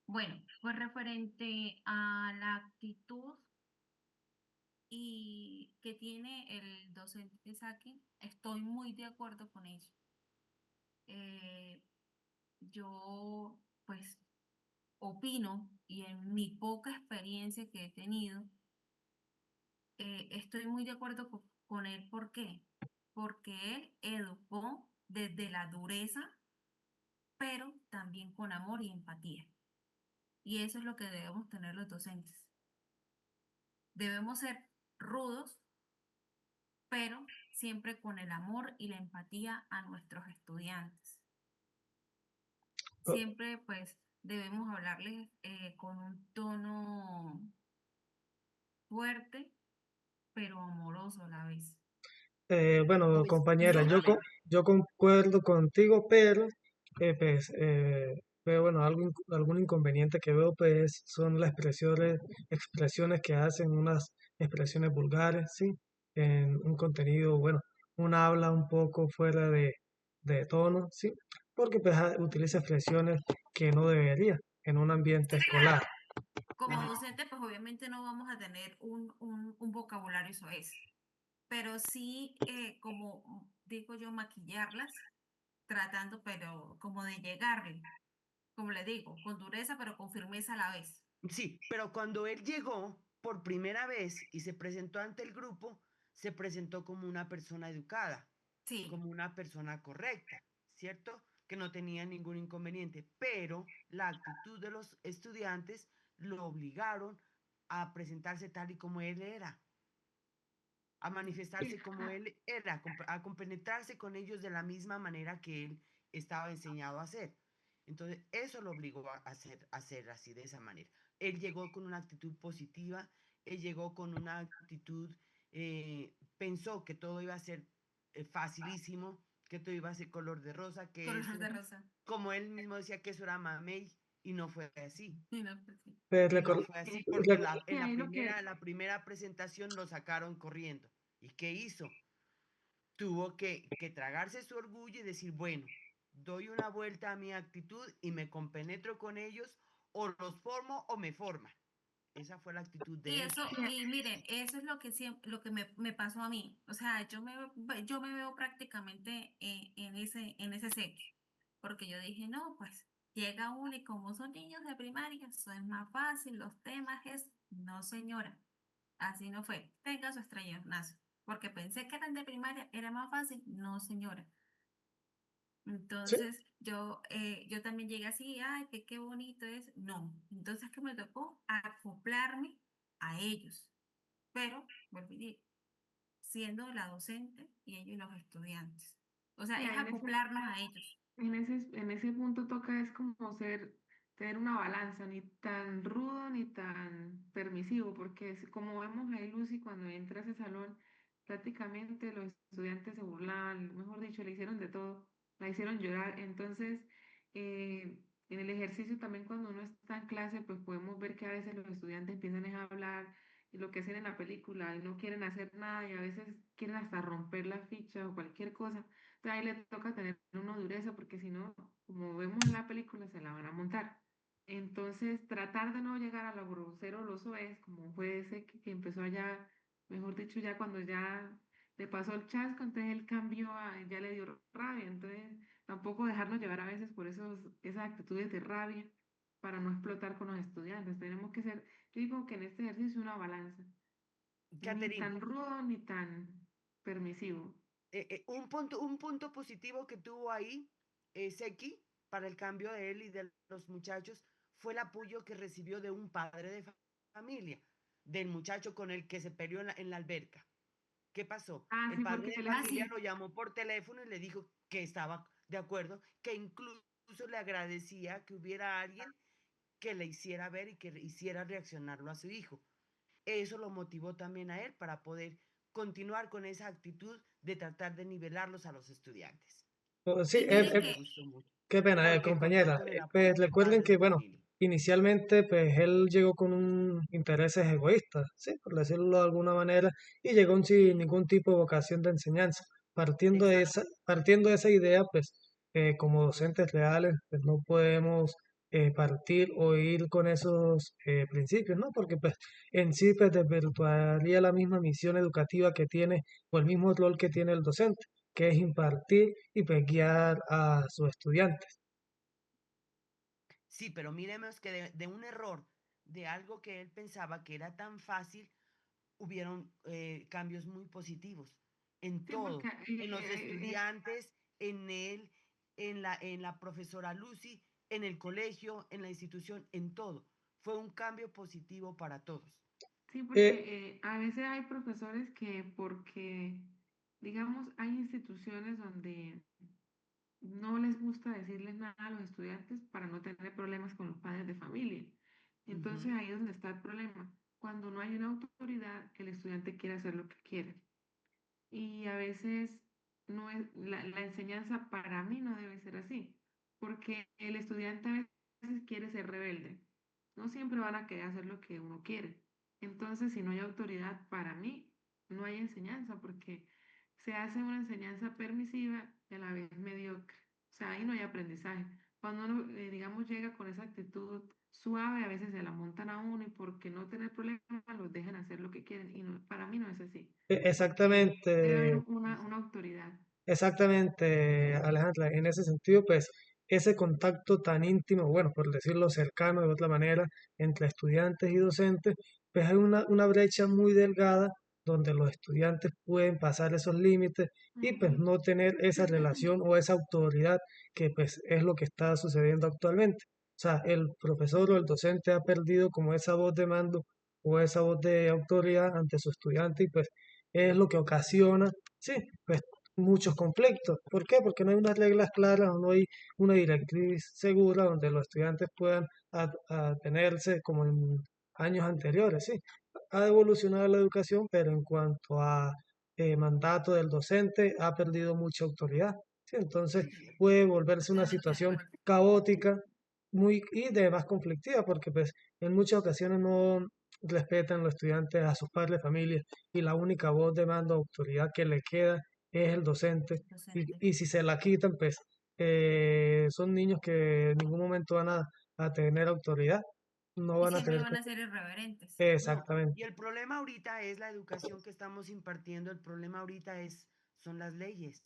Bueno, pues referente a la actitud y que tiene el docente Saki, estoy muy de acuerdo con ello. Eh, yo, pues, opino y en mi poca experiencia que he tenido, estoy muy de acuerdo con él. ¿Por qué? Porque él educó desde la dureza, pero también con amor y empatía. Y eso es lo que debemos tener los docentes. Debemos ser rudos, pero siempre con el amor y la empatía a nuestros estudiantes. Oh, Siempre pues debemos hablarles con un tono fuerte, pero amoroso a la vez. Bueno, Pues compañera, yo, yo concuerdo contigo, pero pues, bueno, algún inconveniente que veo pues son las expresiones que hacen, unas expresiones vulgares, ¿sí? En un contenido, bueno, una habla un poco fuera de tono, ¿sí? Porque pues utiliza expresiones que no debería en un ambiente escolar. Como docente, pues obviamente no vamos a tener un vocabulario soez, pero sí, como digo yo, maquillarlas, tratando, pero como de llegarle, como le digo, con dureza, pero con firmeza a la vez. sí, pero cuando él llegó por primera vez y se presentó ante el grupo, se presentó como una persona educada, Sí, como una persona correcta, ¿cierto? Que no tenía ningún inconveniente, pero la actitud de los estudiantes lo obligaron a presentarse tal y como él era, a Sí, manifestarse como él era, a compenetrarse con ellos de la misma manera que él estaba enseñado a hacer. Entonces, eso lo obligó a hacer así, de esa manera. Él llegó con una actitud positiva, él llegó con una actitud, pensó que todo iba a ser facilísimo, que todo iba a ser color de rosa, que color de eso, rosa. como él mismo decía, que eso era mamey, y no fue así. Y no, pues sí. Pues, Y no recor- fue así porque rec- en que ahí lo que, la primera presentación lo sacaron corriendo. ¿Y qué hizo? Tuvo que tragarse su orgullo y decir, bueno, doy una vuelta a mi actitud y me compenetro con ellos, o los formo o me forman. Esa fue la actitud Y de él. eso, sí, y miren, eso es lo que siempre, lo que me pasó a mí. O sea, yo me veo prácticamente en ese sexo. Porque yo dije, no, pues llega uno y como son niños de primaria, eso es más fácil, los temas es, no señora, así no fue. Tenga su estrella, Ignacio. Porque pensé que eran de primaria, era más fácil, no señora. sí, Entonces yo también llegué así, ay, que qué bonito es. No, entonces que me tocó acoplarme a ellos. Pero, volví a decir, siendo la docente y ellos los estudiantes. O sea, sí, es ahí acoplarnos a ellos. en ese punto toca es como tener una balanza, ni tan rudo ni tan permisivo, porque como vemos ahí, Lucy, cuando entra a ese salón, prácticamente los estudiantes se burlaban, mejor dicho, le hicieron de todo, la hicieron llorar. Entonces, en el ejercicio también cuando uno está en clase, pues podemos ver que a veces los estudiantes empiezan a hablar y lo que hacen en la película y no quieren hacer nada y a veces quieren hasta romper la ficha o cualquier cosa. Entonces ahí le toca tener una dureza porque si no, como vemos en la película, se la van a montar. Entonces, tratar de no llegar a lo grosero, lo soez, como fue ese que empezó allá, mejor dicho, ya cuando ya le pasó el chasco, entonces él cambió, ya le dio rabia. Entonces, tampoco dejarnos llevar a veces por esas actitudes de rabia para no explotar con los estudiantes. Tenemos que ser, yo digo que en este ejercicio una balanza, ni Catherine, tan rudo ni tan permisivo. un punto positivo que tuvo ahí Seki para el cambio de él y de los muchachos fue el apoyo que recibió de un padre de familia, del muchacho con el que se peleó en la alberca. ¿Qué pasó? Ah, El sí, padre porque de él Ah, familia sí. lo llamó por teléfono y le dijo que estaba de acuerdo, que incluso le agradecía que hubiera alguien que le hiciera ver y que le hiciera reaccionarlo a su hijo. Eso lo motivó también a él para poder continuar con esa actitud de tratar de nivelarlos a los estudiantes. sí, Y Eso miren me que, gustó mucho, qué pena, porque contó compañera. con el apoyo Pues del recuerden padre que, de bueno, familia. inicialmente, pues él llegó con un intereses egoístas, ¿sí? Por decirlo de alguna manera, y llegó sin ningún tipo de vocación de enseñanza. Exacto. Partiendo de esa idea, pues como docentes reales, pues no podemos partir o ir con esos principios, ¿no? Porque pues en sí, pues desvirtuaría la misma misión educativa que tiene o el mismo rol que tiene el docente, que es impartir y pues guiar a sus estudiantes. Sí, pero miremos que de un error, de algo que él pensaba que era tan fácil, hubieron cambios muy positivos en Sí, porque todo, en los estudiantes, en él, en la profesora Lucy, en el colegio, en la institución, en todo. Fue un cambio positivo para todos. sí, Eh, porque a veces hay profesores que porque, digamos, hay instituciones donde no les gusta decirles nada a los estudiantes para no tener problemas con los padres de familia. Entonces Ujú. ahí es donde está el problema. Cuando no hay una autoridad, el estudiante quiere hacer lo que quiere. y a veces no es, la enseñanza para mí no debe ser así, porque el estudiante a veces quiere ser rebelde, no siempre van a querer hacer lo que uno quiere. Entonces, si no hay autoridad, para mí no hay enseñanza, porque se hace una enseñanza permisiva y a la vez mediocre. O sea, ahí no hay aprendizaje. Cuando uno, digamos, llega con esa actitud suave, a veces se la montan a uno y porque no tener problemas los dejan hacer lo que quieren. Y no, para mí no es así. Exactamente, Debe haber una autoridad. exactamente, Alejandra. En ese sentido, pues ese contacto tan íntimo, bueno, por decirlo cercano de otra manera, entre estudiantes y docentes, pues hay una brecha muy delgada donde los estudiantes pueden pasar esos límites y pues Ujú. no tener esa relación o esa autoridad que pues es lo que está sucediendo actualmente. O sea, el profesor o el docente ha perdido como esa voz de mando o esa voz de autoridad ante su estudiante y pues es lo que ocasiona, sí, pues muchos conflictos. ¿Por qué? Porque no hay unas reglas claras o no hay una directriz segura donde los estudiantes puedan atenerse como en años anteriores, sí. Ha evolucionado la educación, pero en cuanto a mandato del docente ha perdido mucha autoridad, sí. Entonces Sí, puede volverse una Totalmente de situación acuerdo. caótica muy y de más conflictiva, porque pues en muchas ocasiones no respetan los estudiantes a sus padres, familia, y la única voz de mando, autoridad que le queda es el docente. Docente. Y si se la quitan, pues son niños que en ningún momento van a tener autoridad, no Y van a siempre tener... van a ser irreverentes. no. Exactamente. Y el problema ahorita es la educación que estamos impartiendo, el problema ahorita son las leyes.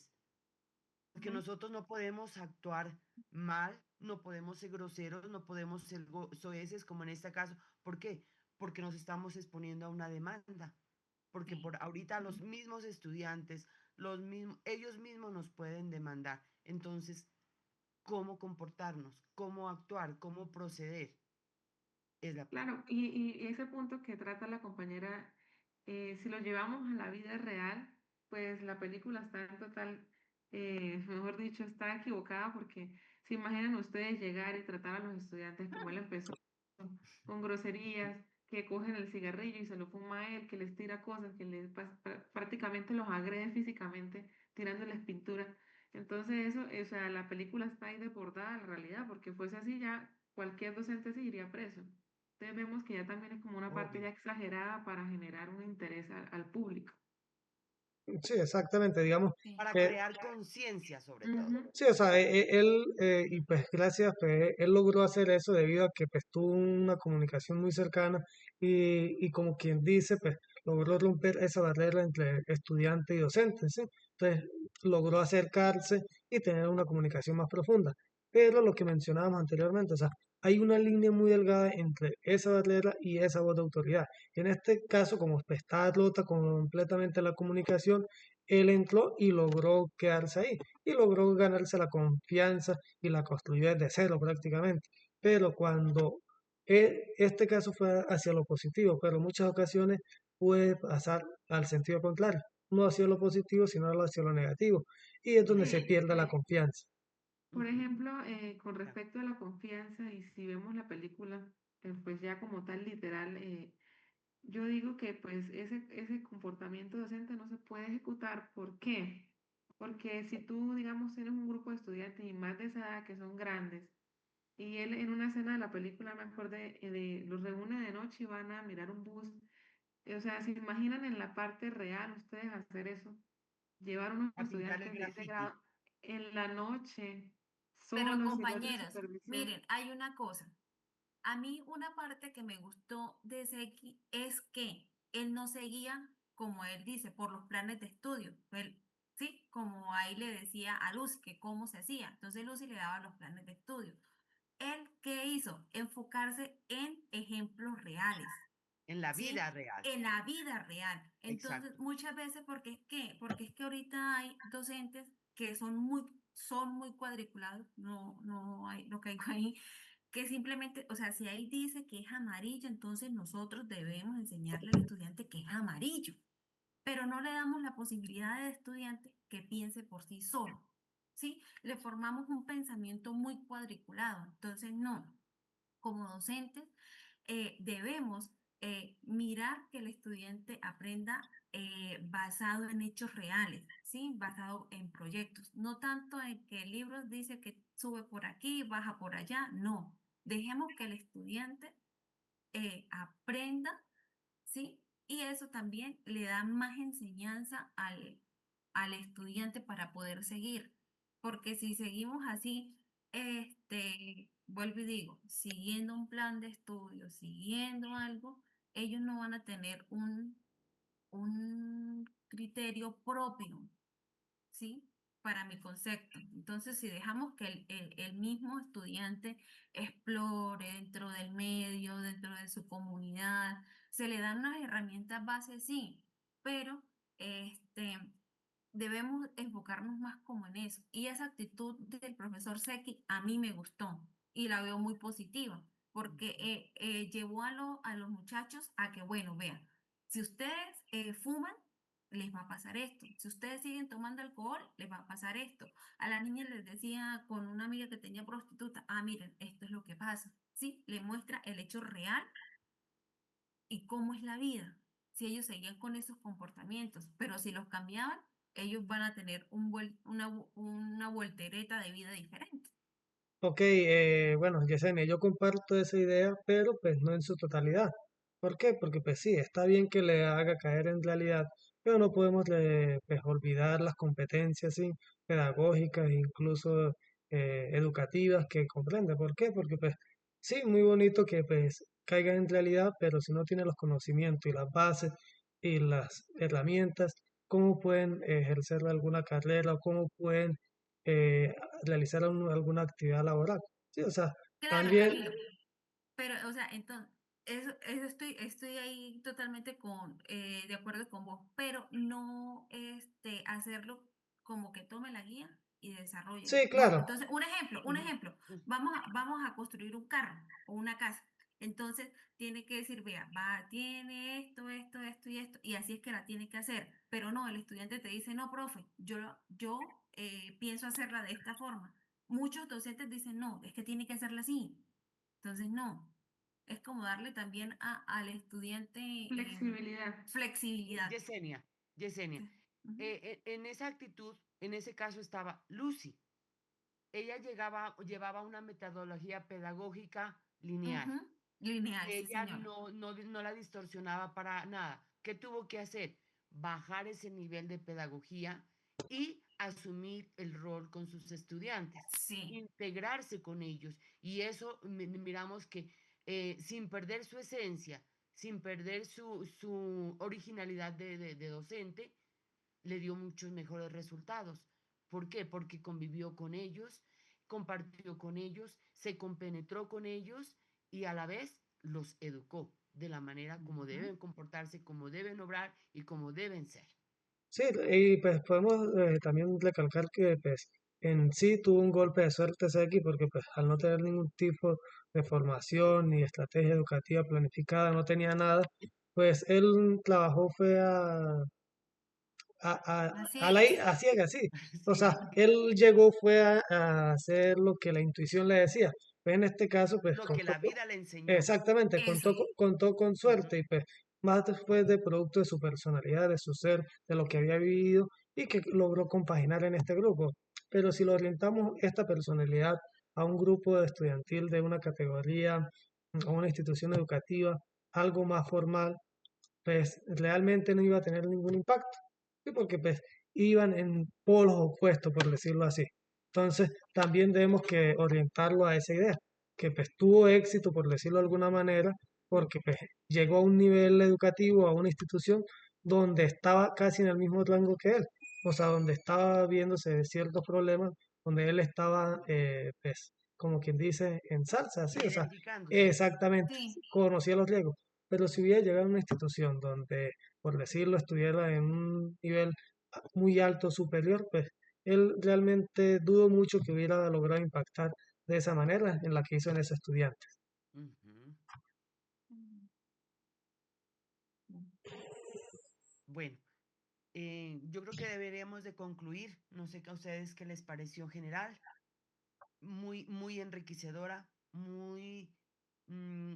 Porque Ujú. nosotros no podemos actuar mal, no podemos ser groseros, no podemos ser soeces como en este caso. ¿Por qué? Porque nos estamos exponiendo a una demanda. Porque Sí. por ahorita los mismos estudiantes, ellos mismos nos pueden demandar. Entonces, ¿cómo comportarnos? ¿Cómo actuar? ¿Cómo proceder? Es la Claro, y ese punto que trata la compañera, si lo llevamos a la vida real, pues la película está en total, mejor dicho, está equivocada porque se imaginan ustedes llegar y tratar a los estudiantes como él empezó, con groserías, que cogen el cigarrillo y se lo fuma él, que les tira cosas, que prácticamente los agrede físicamente, tirándoles pintura. Entonces eso, o sea, la película está ahí desbordada de la realidad, porque fuese así ya cualquier docente se iría preso. Entonces vemos que ya también es como una parte obvio. ya exagerada para generar un interés al público. Sí, exactamente, digamos. Sí. Para crear conciencia sobre todo. Ujú. Sí, o sea, él, y pues gracias, pues él logró hacer eso debido a que pues tuvo una comunicación muy cercana y como quien dice, pues logró romper esa barrera entre estudiante y docente, ¿sí? Entonces logró acercarse y tener una comunicación más profunda. Pero lo que mencionábamos anteriormente, o sea, hay una línea muy delgada entre esa barrera y esa voz de autoridad. En este caso, como pues, está rota completamente la comunicación, él entró y logró quedarse ahí y logró ganarse la confianza y la construyó desde cero prácticamente. Pero cuando este caso fue hacia lo positivo, pero en muchas ocasiones puede pasar al sentido contrario, no hacia lo positivo, sino hacia lo negativo, y es donde se Sí. pierde la confianza. Por Ujú. ejemplo, con respecto a la confianza, y si vemos la película, pues ya como tal literal, yo digo que pues ese comportamiento docente no se puede ejecutar. ¿Por qué? Porque si tú, digamos, tienes un grupo de estudiantes y más de esa edad que son grandes, y él en una escena de la película, me acuerdo, los reúne de noche y van a mirar un bus. O sea, ¿se imaginan en la parte real ustedes hacer eso? Llevar unos A pintar el estudiantes de ese graffiti. grado en la noche, Pero solos, sin otra compañeros, supervisión. miren, hay una cosa. A mí una parte que me gustó de Seki es que él no seguía, como él dice, por los planes de estudio. Él, sí, como ahí le decía a Lucy que cómo se hacía. Entonces Lucy le daba los planes de estudio. ¿Él qué hizo? Enfocarse en ejemplos reales. En la vida ¿Sí? real. En la vida real. Entonces, Exacto. muchas veces, ¿por qué? Porque es que ahorita hay docentes que son muy cuadriculados, no hay, lo que hay ahí, que simplemente, o sea, si ahí dice que es amarillo, entonces nosotros debemos enseñarle al estudiante que es amarillo, pero no le damos la posibilidad al estudiante que piense por sí solo, ¿sí? Le formamos un pensamiento muy cuadriculado, entonces no, como docentes debemos mirar que el estudiante aprenda basado en hechos reales, ¿sí? Basado en proyectos, no tanto en que el libro dice que sube por aquí, baja por allá, no. Dejemos que el estudiante aprenda, ¿sí? Y eso también le da más enseñanza al estudiante para poder seguir. Porque si seguimos así, vuelvo y digo, siguiendo un plan de estudio, siguiendo algo, ellos no van a tener un criterio propio, ¿sí? Para mi concepto. Entonces, si dejamos que el mismo estudiante explore dentro del medio, dentro de su comunidad, se le dan unas herramientas bases, sí, pero este, debemos enfocarnos más como en eso. Y esa actitud del profesor Seki a mí me gustó y la veo muy positiva, porque llevó a los muchachos a que, bueno, vean, si ustedes fuman, les va a pasar esto. Si ustedes siguen tomando alcohol, les va a pasar esto. A la niña les decía con una amiga que tenía prostituta, ah, miren, esto es lo que pasa. Sí, le muestra el hecho real y cómo es la vida. Si ellos seguían con esos comportamientos, pero si los cambiaban, ellos van a tener una voltereta de vida diferente. Ok, bueno, Yesenia, yo comparto esa idea, pero pues no en su totalidad. ¿Por qué? Porque pues sí, está bien que le haga caer en realidad, pero no podemos pues, olvidar las competencias sí, pedagógicas e incluso educativas que comprende. ¿Por qué? Porque pues sí, muy bonito que pues caiga en realidad, pero si no tiene los conocimientos y las bases y las herramientas, ¿cómo pueden ejercer alguna carrera o cómo pueden eh, realizar alguna actividad laboral? Sí, o sea, Claro, también, Camilo, pero, o sea, entonces, eso estoy ahí totalmente de acuerdo con vos, pero no hacerlo como que tome la guía y desarrolle. sí, No, claro, entonces, un Ujú, ejemplo, ujú. vamos a construir un carro o una casa. Entonces, tiene que decir, vea, tiene esto y esto, y así es que la tiene que hacer. Pero no, el estudiante te dice, no, profe, yo pienso hacerla de esta forma. Muchos docentes dicen, no, es que tiene que hacerla así. Entonces, no, es como darle también al estudiante Flexibilidad. flexibilidad. Yesenia, Yesenia, Sí. Ujú, en esa actitud, en ese caso estaba Lucy. Ella llevaba una metodología pedagógica lineal. ujú. Lineal, sí, Ella señora. no la distorsionaba para nada. ¿Qué tuvo que hacer? Bajar ese nivel de pedagogía y asumir el rol con sus estudiantes, Sí. integrarse con ellos. Y eso miramos que sin perder su esencia, sin perder su originalidad de docente, le dio muchos mejores resultados. ¿Por qué? Porque convivió con ellos, compartió con ellos, se compenetró con ellos y a la vez los educó de la manera como Ujú. deben comportarse, como deben obrar y como deben ser. sí, y pues podemos también recalcar que pues en sí tuvo un golpe de suerte Seki porque pues al no tener ningún tipo de formación ni estrategia educativa planificada, no tenía nada, pues él trabajó fue ¿A ciegas? a ciegas, sí. O sea, Sí, él llegó fue a hacer lo que la intuición le decía. Pues en este caso, pues lo que contó la vida le enseñó. exactamente, Eso. contó con suerte y pues más después de producto de su personalidad, de su ser, de lo que había vivido y que logró compaginar en este grupo. Pero si lo orientamos esta personalidad a un grupo estudiantil de una categoría, a una institución educativa, algo más formal, pues realmente no iba a tener ningún impacto. Sí, porque pues iban en polos opuestos, por decirlo así. Entonces, también debemos que orientarlo a esa idea, que pues tuvo éxito, por decirlo de alguna manera, porque pues llegó a un nivel educativo, a una institución donde estaba casi en el mismo rango que él, o sea, donde estaba viéndose ciertos problemas, donde él estaba, pues, como quien dice, en salsa, sí, o sea, Identificándose. exactamente, Sí. conocía los riesgos. Pero si hubiera llegado a una institución donde, por decirlo, estuviera en un nivel muy alto, superior, pues él realmente dudo mucho que hubiera logrado impactar de esa manera en la que hizo en ese estudiante. Ujú. Ujú. Bueno, yo creo que deberíamos de concluir. No sé a ustedes qué les pareció en general. Muy enriquecedora, muy mm,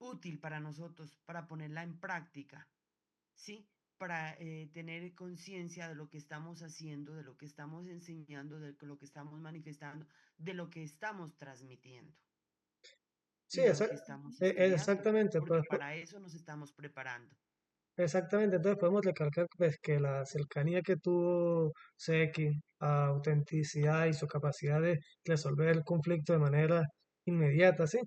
útil para nosotros, para ponerla en práctica, ¿sí? Para tener conciencia de lo que estamos haciendo, de lo que estamos enseñando, de lo que estamos manifestando, de lo que estamos transmitiendo Sí, y de lo que estamos estudiando, exactamente, porque para eso nos estamos preparando. exactamente. Entonces podemos recalcar pues, que la cercanía que tuvo Seki a autenticidad y su capacidad de resolver el conflicto de manera inmediata, ¿sí?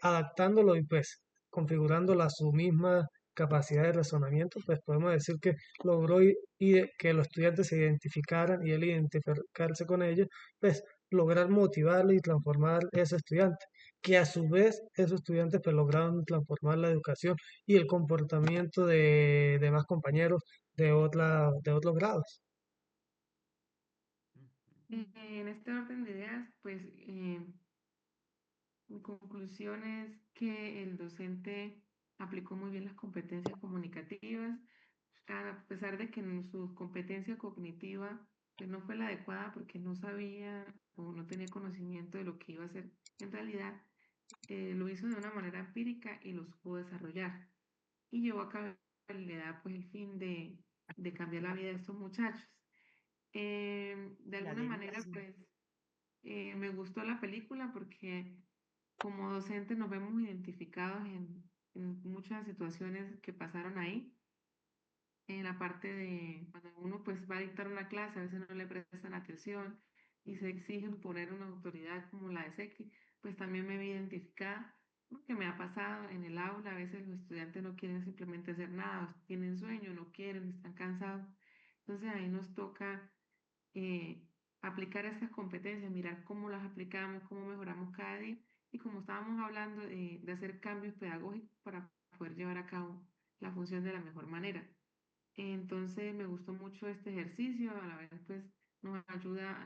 Adaptándolo y pues configurándolo a su misma capacidad de razonamiento, pues podemos decir que logró que los estudiantes se identificaran y él identificarse con ellos, pues lograr motivarlo y transformar a ese estudiante, que a su vez esos estudiantes pues lograron transformar la educación y el comportamiento de demás compañeros de otros grados. En este orden de ideas, pues mi conclusión es que el docente aplicó muy bien las competencias comunicativas, a pesar de que su competencia cognitiva pues, no fue la adecuada porque no sabía o no tenía conocimiento de lo que iba a hacer. En realidad, lo hizo de una manera empírica y lo supo desarrollar. Y llevó a cabo en realidad pues, el fin de cambiar la vida de estos muchachos. De La alguna del manera, mismo. pues me gustó la película porque como docentes nos vemos identificados en muchas situaciones que pasaron ahí. En la parte de cuando uno pues va a dictar una clase, a veces no le prestan atención y se exige imponer una autoridad como la de SECI, pues también me vi identificada porque me ha pasado en el aula, a veces los estudiantes no quieren simplemente hacer nada, tienen sueño, no quieren, están cansados. Entonces ahí nos toca eh, aplicar estas competencias, mirar cómo las aplicamos, cómo mejoramos cada día y como estábamos hablando de hacer cambios pedagógicos para poder llevar a cabo la función de la mejor manera. Entonces me gustó mucho este ejercicio, a la vez pues nos ayuda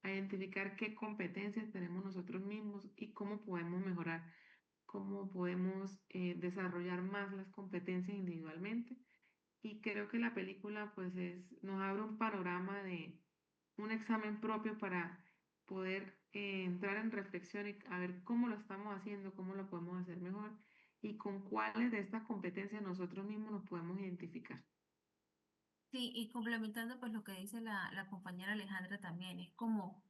a identificar qué competencias tenemos nosotros mismos y cómo podemos mejorar, cómo podemos desarrollar más las competencias individualmente. Y creo que la película pues nos abre un panorama de un examen propio para poder entrar en reflexión y a ver cómo lo estamos haciendo, cómo lo podemos hacer mejor y con cuáles de estas competencias nosotros mismos nos podemos identificar. Sí, y complementando pues lo que dice la compañera Alejandra también, es como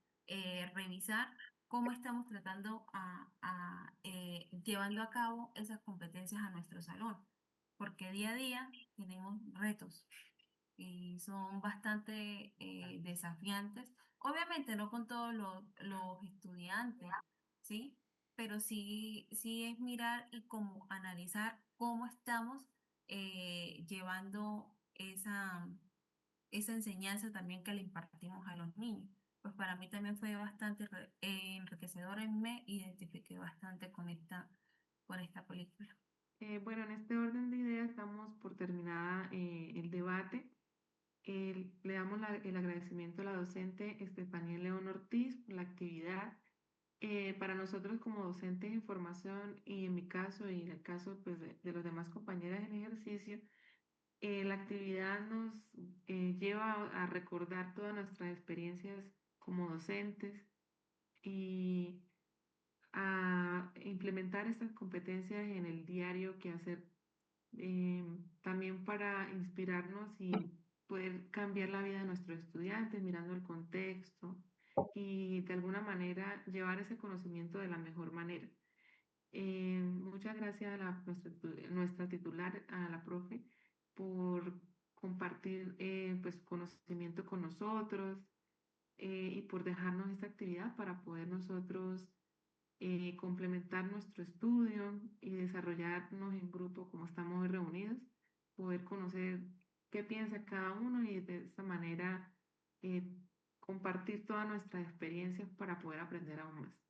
revisar cómo estamos tratando llevando a cabo esas competencias a nuestro salón, porque día a día tenemos retos y son bastante desafiantes. Obviamente no con todos los estudiantes, ¿sí? Pero sí es mirar y como analizar cómo estamos llevando esa enseñanza también que le impartimos a los niños. Pues para mí también fue bastante enriquecedora y me identifiqué bastante con esta película. Bueno, en este orden de ideas damos por terminada el debate. Le damos el agradecimiento a la docente Estefanía León Ortiz por la actividad. Para nosotros como docentes de formación y en mi caso y en el caso pues, de los demás compañeras en ejercicio, la actividad nos lleva a recordar todas nuestras experiencias como docentes y a implementar estas competencias en el diario que hacer también para inspirarnos y poder cambiar la vida de nuestros estudiantes mirando el contexto y de alguna manera llevar ese conocimiento de la mejor manera. Muchas gracias a nuestra titular, a la profe, por compartir pues, conocimiento con nosotros y por dejarnos esta actividad para poder nosotros complementar nuestro estudio y desarrollarnos en grupo como estamos hoy reunidos, poder conocer qué piensa cada uno y de esta manera eh, compartir todas nuestras experiencias para poder aprender aún más.